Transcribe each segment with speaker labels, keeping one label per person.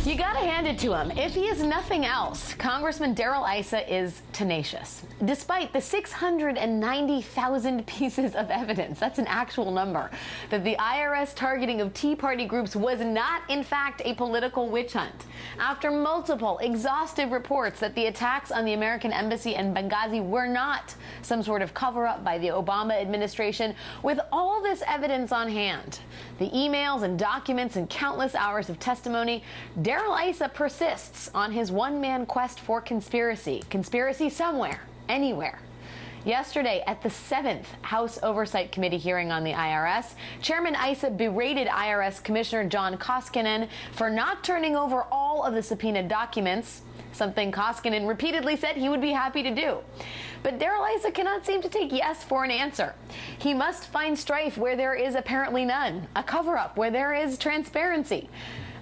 Speaker 1: You gotta hand it to him. If he is nothing else, Congressman Darrell Issa is tenacious. Despite the 690,000 pieces of evidence, that's an actual number, that the IRS targeting of Tea Party groups was not, in fact, a political witch hunt. After multiple exhaustive reports that the attacks on the American embassy in Benghazi were not some sort of cover-up by the Obama administration, with all this evidence on hand, the emails and documents and countless hours of testimony, Darrell Issa persists on his one-man quest for conspiracy. Conspiracy somewhere, anywhere. Yesterday, at the 7th House Oversight Committee hearing on the IRS, Chairman Issa berated IRS Commissioner John Koskinen for not turning over all of the subpoenaed documents, something Koskinen repeatedly said he would be happy to do. But Darrell Issa cannot seem to take yes for an answer. He must find strife where there is apparently none, a cover-up where there is transparency.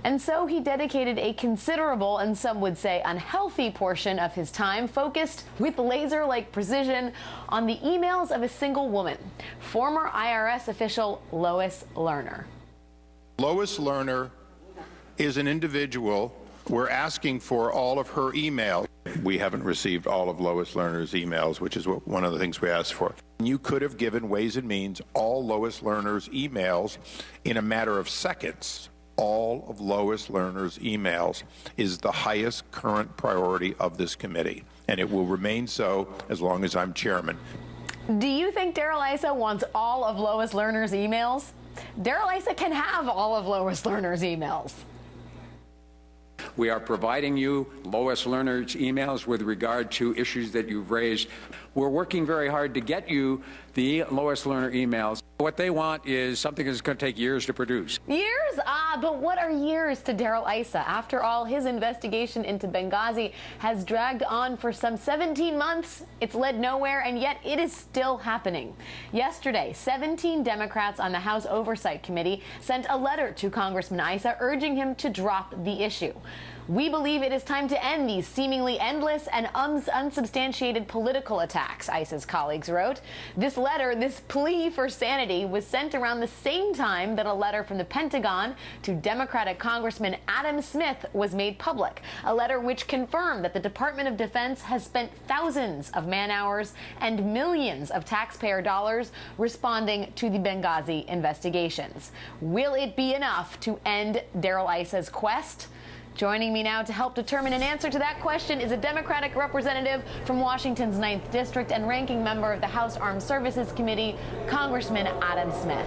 Speaker 1: And so he dedicated a considerable, and some would say unhealthy, portion of his time focused with laser-like precision on the emails of a single woman, former IRS official Lois Lerner.
Speaker 2: Lois Lerner is an individual. We're asking for all of her emails. We haven't received all of Lois Lerner's emails, which is one of the things we asked for. You could have given Ways and Means all Lois Lerner's emails in a matter of seconds. All of Lois Lerner's emails is the highest current priority of this committee, and it will remain so as long as I'm chairman.
Speaker 1: Do you think Darrell Issa wants all of Lois Lerner's emails? Darrell Issa can have all of Lois Lerner's emails.
Speaker 3: We are providing you Lois Lerner's emails with regard to issues that you've raised. We're working very hard to get you the Lois Lerner emails. What they want is something that's going to take years to produce.
Speaker 1: Years? But what are years to Darrell Issa? After all, his investigation into Benghazi has dragged on for some 17 months. It's led nowhere, and yet it is still happening. Yesterday, 17 Democrats on the House Oversight Committee sent a letter to Congressman Issa urging him to drop the issue. We believe it is time to end these seemingly endless and unsubstantiated political attacks, Issa's colleagues wrote. This letter, this plea for sanity, was sent around the same time that a letter from the Pentagon to Democratic Congressman Adam Smith was made public, a letter which confirmed that the Department of Defense has spent thousands of man-hours and millions of taxpayer dollars responding to the Benghazi investigations. Will it be enough to end Darrell Issa's quest? Joining me now to help determine an answer to that question is a Democratic representative from Washington's 9th District and ranking member of the House Armed Services Committee, Congressman Adam Smith.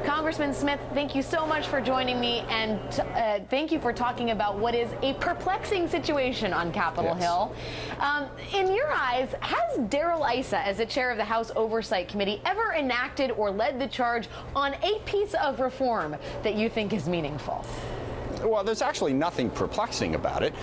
Speaker 1: Congressman Smith, thank you so much for joining me, and thank you for talking about what is a perplexing situation on Capitol Hill. In your eyes, has Darrell Issa, as the chair of the House Oversight Committee, ever enacted or led the charge on a piece of reform that you think is meaningful?
Speaker 4: Well, there's actually nothing perplexing about it.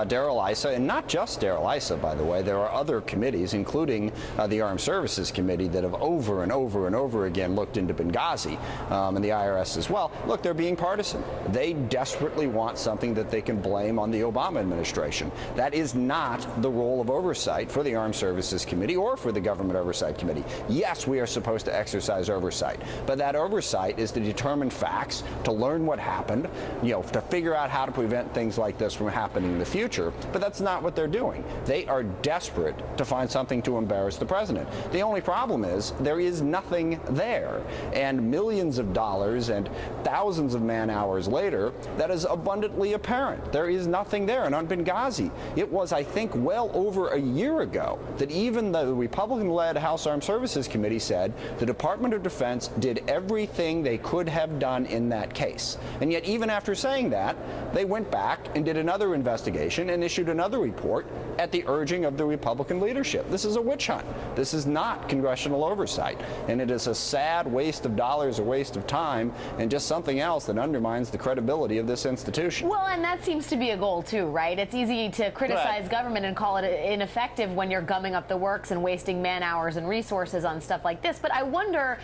Speaker 4: Darrell Issa, and not just Darrell Issa, by the way, there are other committees, including the Armed Services Committee, that have over and over and over again looked into Benghazi, and the IRS as well. Look, they're being partisan. They desperately want something that they can blame on the Obama administration. That is not the role of oversight for the Armed Services Committee or for the Government Oversight Committee. Yes, we are supposed to exercise oversight, but that oversight is to determine facts, to learn what happened, to figure out how to prevent things like this from happening in the future, but that's not what they're doing. They are desperate to find something to embarrass the president. The only problem is there is nothing there, and millions of dollars and thousands of man-hours later, that is abundantly apparent. There is nothing there. And on Benghazi, it was, I think, well over a year ago that even the Republican-led House Armed Services Committee said the Department of Defense did everything they could have done in that case. And yet, even after saying that, they went back and did another investigation and issued another report at the urging of the Republican leadership. This is a witch hunt. This is not congressional oversight, and it is a sad waste of dollars, a waste of time, and just something else that undermines the credibility of this institution.
Speaker 1: Well, and that seems to be a goal too, right? It's easy to criticize government and call it ineffective when you're gumming up the works and wasting man-hours and resources on stuff like this. But I wonder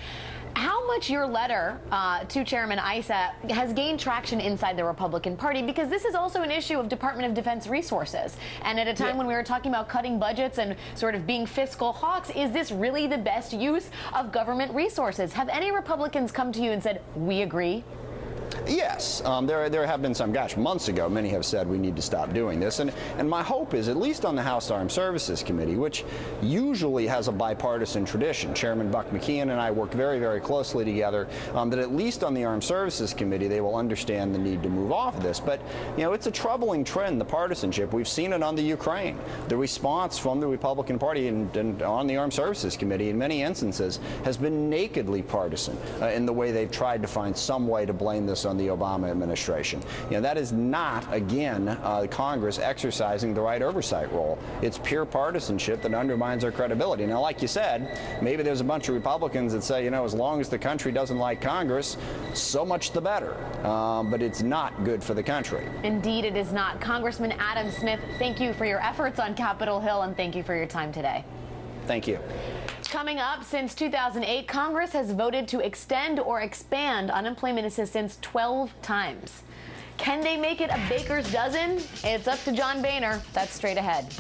Speaker 1: how much your letter to Chairman Issa has gained traction inside the Republican Party, because this is also an issue of Department of Defense resources. And at a time when we were talking about cutting budgets and sort of being fiscal hawks, is this really the best use of government resources? Have any Republicans come to you and said, we agree?
Speaker 4: Yes, there have been some, months ago, many have said we need to stop doing this. And my hope is, at least on the House Armed Services Committee, which usually has a bipartisan tradition, Chairman Buck McKeon and I work very, very closely together, that at least on the Armed Services Committee, they will understand the need to move off of this. But, it's a troubling trend, the partisanship. We've seen it on the Ukraine. The response from the Republican Party and on the Armed Services Committee in many instances has been nakedly partisan in the way they've tried to find some way to blame this on the Obama administration. That is not, again, Congress exercising the right oversight role. It's pure partisanship that undermines our credibility. Now, like you said, maybe there's a bunch of Republicans that say, as long as the country doesn't like Congress, so much the better. But it's not good for the country.
Speaker 1: Indeed, it is not. Congressman Adam Smith, thank you for your efforts on Capitol Hill, and thank you for your time today.
Speaker 4: Thank you.
Speaker 1: Coming up, since 2008, Congress has voted to extend or expand unemployment assistance 12 times. Can they make it a baker's dozen? It's up to John Boehner. That's straight ahead.